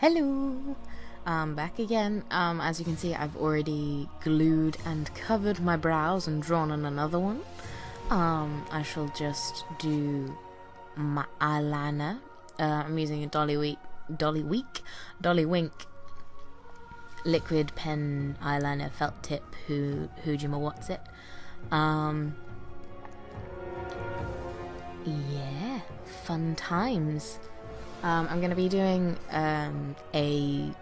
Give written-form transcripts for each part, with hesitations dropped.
Hello! Back again. As you can see, I've already glued and covered my brows and drawn on another one. I shall just do my eyeliner. I'm using a Dolly Wink liquid pen eyeliner felt tip Hujima What's It. Yeah, fun times. I'm going to be doing I'm doing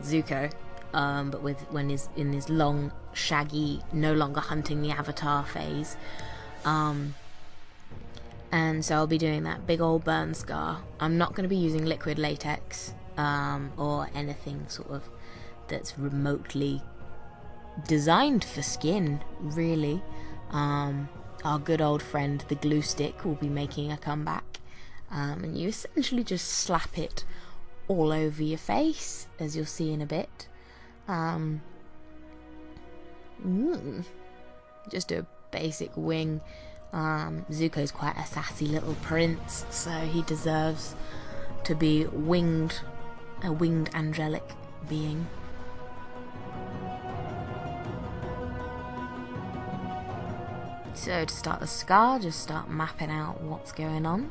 Zuko, but when he's in his long, shaggy, no longer hunting the avatar phase. And so I'll be doing that big old burn scar. I'm not going to be using liquid latex, or anything sort of that's remotely designed for skin, really. Our good old friend, the glue stick, will be making a comeback. And you essentially just slap it all over your face, as you'll see in a bit. Just do a basic wing. Zuko's quite a sassy little prince, so he deserves to be a winged angelic being. So to start the scar, just start mapping out what's going on.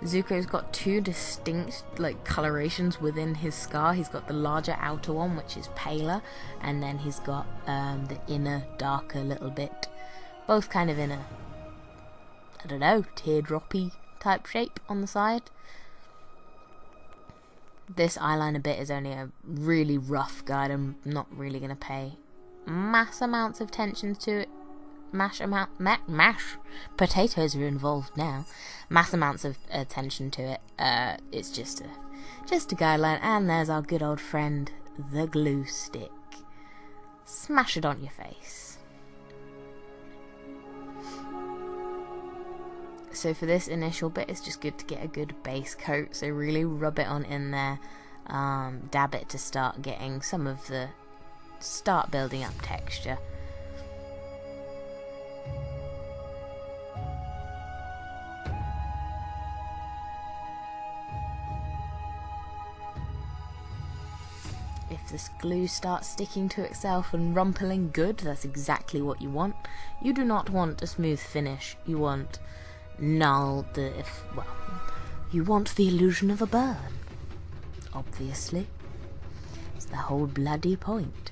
Zuko's got two distinct colorations within his scar. He's got the larger outer one, which is paler, and then he's got the inner darker little bit, both kind of in a, I don't know, teardroppy type shape on the side. This eyeliner bit is only a really rough guide. I'm not really going to pay mass amounts of attention to it. Mash potatoes are involved now. Mass amounts of attention to it. It's just a guideline. And there's our good old friend, the glue stick. Smash it on your face. So for this initial bit, it's just good to get a good base coat. So really rub it on in there. Dab it to start getting some of the building up texture. If this glue starts sticking to itself and rumpling good, that's exactly what you want. You do not want a smooth finish. You want you want the illusion of a burn. Obviously. It's the whole bloody point.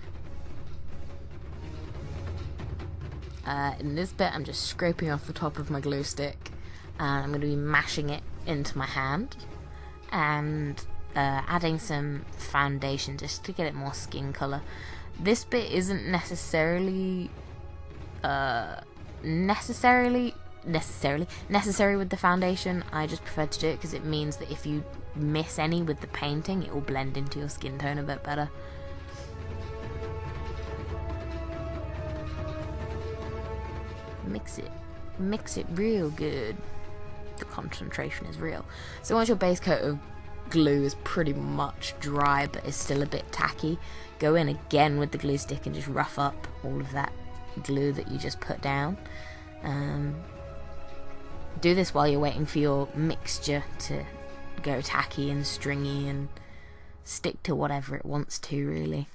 In this bit, I'm just scraping off the top of my glue stick, and I'm going to be mashing it into my hand, and adding some foundation just to get it more skin colour. This bit isn't necessarily necessary with the foundation. I just prefer to do it because it means that if you miss any with the painting, it will blend into your skin tone a bit better. Mix it real good. The concentration is real. So once your base coat of glue is pretty much dry but is still a bit tacky, go in again with the glue stick and just rough up all of that glue that you just put down. Do this while you're waiting for your mixture to go tacky and stringy and stick to whatever it wants to, really.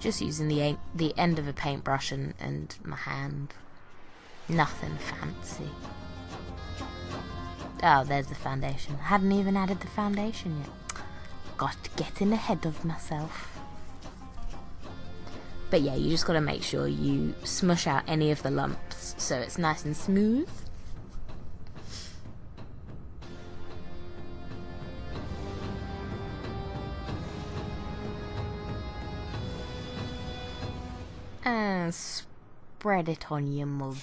Just using the end of a paintbrush and my hand. Nothing fancy. Oh, there's the foundation. I hadn't even added the foundation yet. Got to get in ahead of myself. But yeah, you just got to make sure you smush out any of the lumps so it's nice and smooth. And spread it on your mug.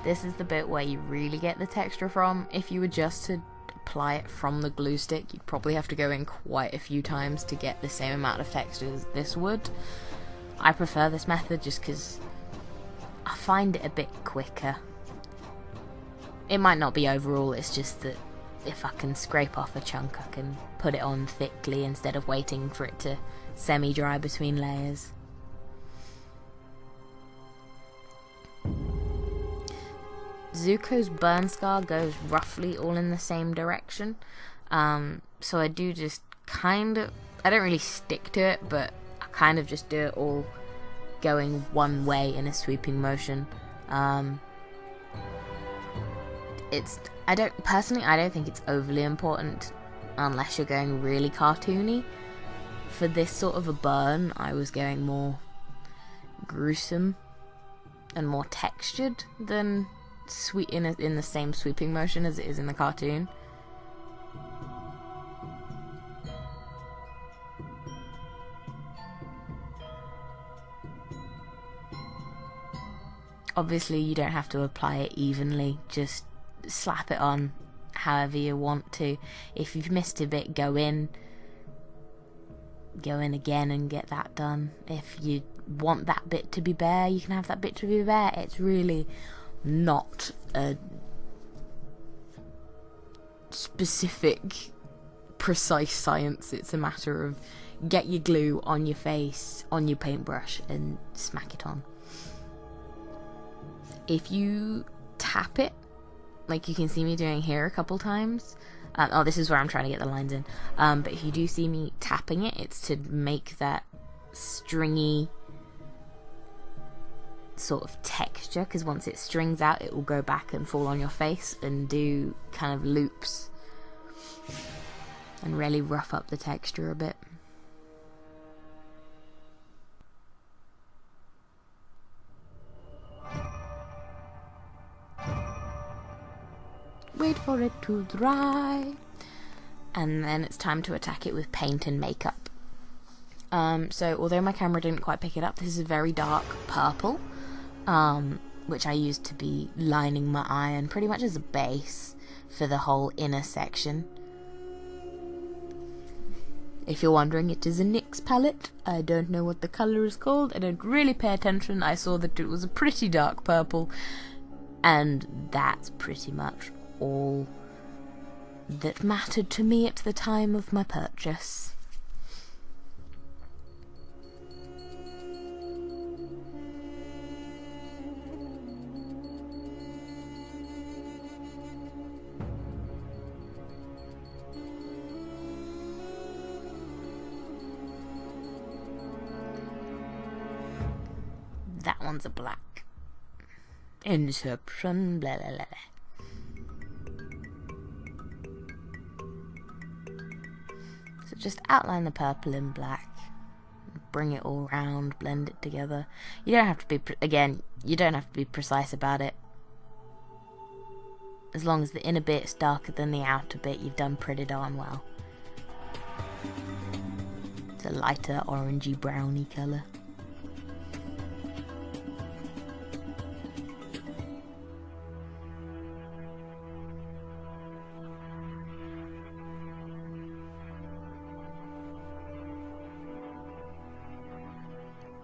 This is the bit where you really get the texture from. If you were just to apply it from the glue stick, you'd probably have to go in quite a few times to get the same amount of texture as this would. I prefer this method just because I find it a bit quicker. It might not be overall, it's just that if I can scrape off a chunk, I can put it on thickly instead of waiting for it to semi-dry between layers. Zuko's burn scar goes roughly all in the same direction, so I do just kind of, I don't really stick to it, but I kind of just do it all going one way in a sweeping motion. I don't think it's overly important unless you're going really cartoony. For this sort of a burn, I was going more gruesome and more textured than in the same sweeping motion as it is in the cartoon. Obviously you don't have to apply it evenly, just slap it on however you want to. If you've missed a bit, go in again and get that done. If you want that bit to be bare, you can have that bit to be bare. It's really not a specific, precise science. It's a matter of get your glue on your face, on your paintbrush, and smack it on. If you tap it, like you can see me doing here a couple times, oh, this is where I'm trying to get the lines in, but if you do see me tapping it, it's to make that stringy sort of texture, because once it strings out, it will go back and fall on your face and do kind of loops and really rough up the texture a bit. Wait for it to dry, and then it's time to attack it with paint and makeup. So although my camera didn't quite pick it up, this is a very dark purple, which I used to be lining my eye and pretty much as a base for the whole inner section. If you're wondering, it is a NYX palette. I don't know what the colour is called, I don't really pay attention. I saw that it was a pretty dark purple, and that's pretty much all that mattered to me at the time of my purchase. That one's a black. Inception, blah blah blah. So just outline the purple in black, bring it all around, blend it together. You don't have to be, you don't have to be precise about it. As long as the inner bit's darker than the outer bit, you've done pretty darn well. It's a lighter orangey browny colour.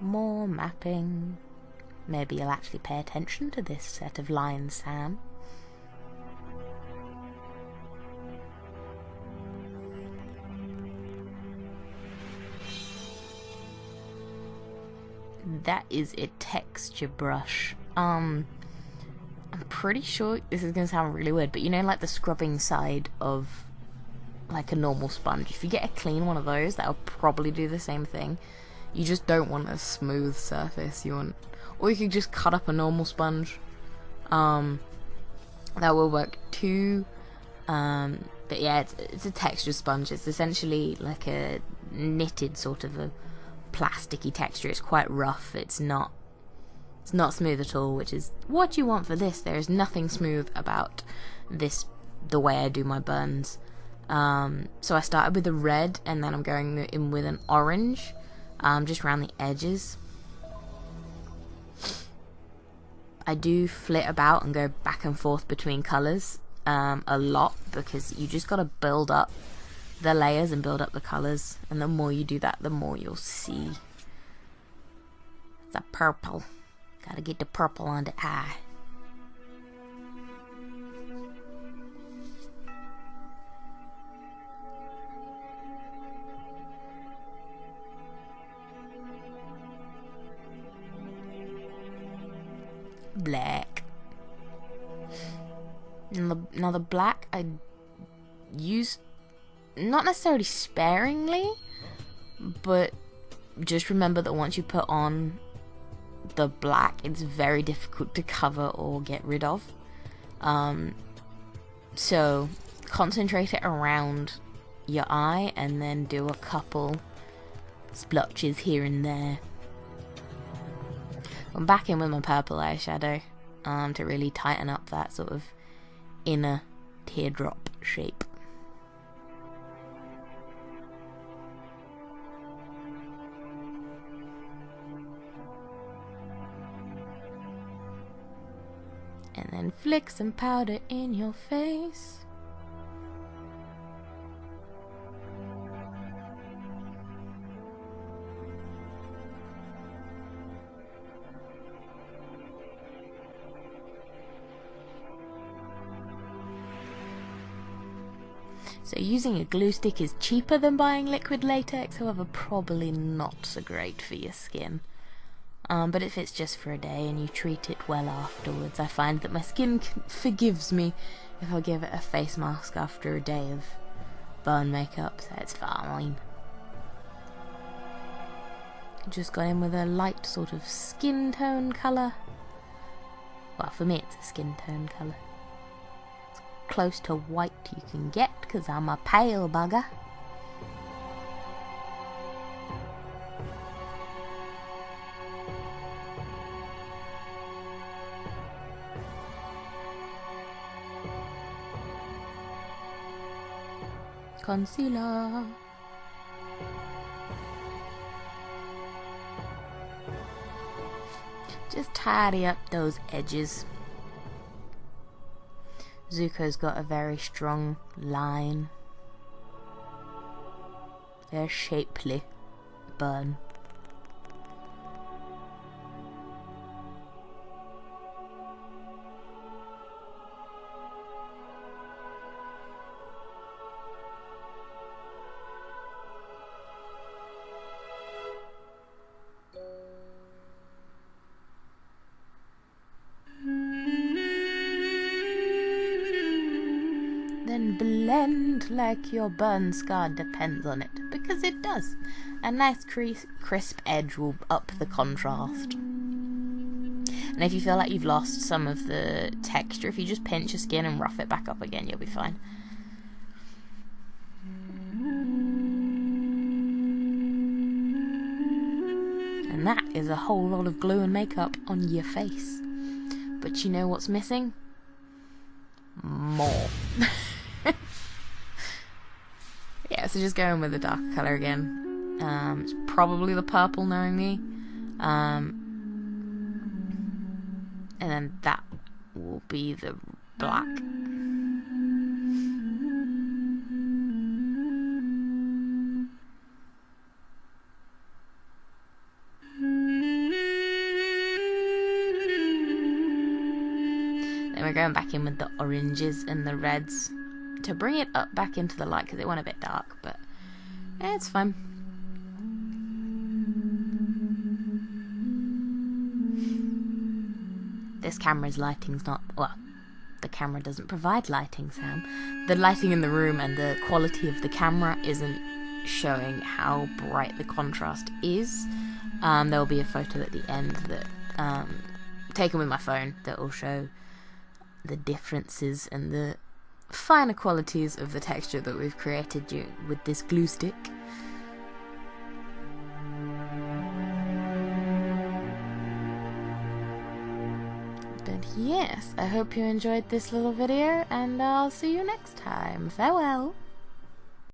More mapping. Maybe you'll actually pay attention to this set of lines, Sam. That is a texture brush. I'm pretty sure this is going to sound really weird, but you know, like the scrubbing side of like a normal sponge, if you get a clean one of those, that'll probably do the same thing. You just don't want a smooth surface. Or you could just cut up a normal sponge. That will work too. But yeah, it's a texture sponge. It's essentially like a knitted sort of a plasticky texture. It's quite rough. It's not smooth at all, which is what you want for this. There is nothing smooth about this, the way I do my burns. So I started with a red, and then I'm going in with an orange. Just around the edges. I do flit about and go back and forth between colours a lot, because you just gotta build up the layers and build up the colours, and the more you do that, the more you'll see the purple Gotta get the purple on the eye. Black. Now the black I use not necessarily sparingly, but just remember that once you put on the black, it's very difficult to cover or get rid of. So concentrate it around your eye and then do a couple splotches here and there. I'm back in with my purple eyeshadow to really tighten up that sort of inner teardrop shape. And then flick some powder in your face. So using a glue stick is cheaper than buying liquid latex, however probably not so great for your skin. But if it's just for a day and you treat it well afterwards, I find that my skin forgives me if I give it a face mask after a day of burn makeup, so it's fine. Just got in with a light sort of skin tone colour. Well, for me it's a skin tone colour. It's close to white you can get, because I'm a pale bugger. Concealer. Just tidy up those edges. Zuko's got a very strong line. Very shapely burn. Then blend like your burn scar depends on it, because it does. A nice crisp edge will up the contrast. And if you feel like you've lost some of the texture, if you just pinch your skin and rough it back up again, you'll be fine. And that is a whole lot of glue and makeup on your face. But you know what's missing? More. Yeah, so just going with the dark colour again. It's probably the purple, knowing me. And then that will be the black. Then we're going back in with the oranges and the reds to bring it up back into the light, because it went a bit dark, but it's fine. This camera's lighting's not, well, the camera doesn't provide lighting, Sam. The lighting in the room and the quality of the camera isn't showing how bright the contrast is. There will be a photo at the end that taken with my phone that will show the differences and the finer qualities of the texture that we've created with this glue stick. But yes, I hope you enjoyed this little video, and I'll see you next time. Farewell!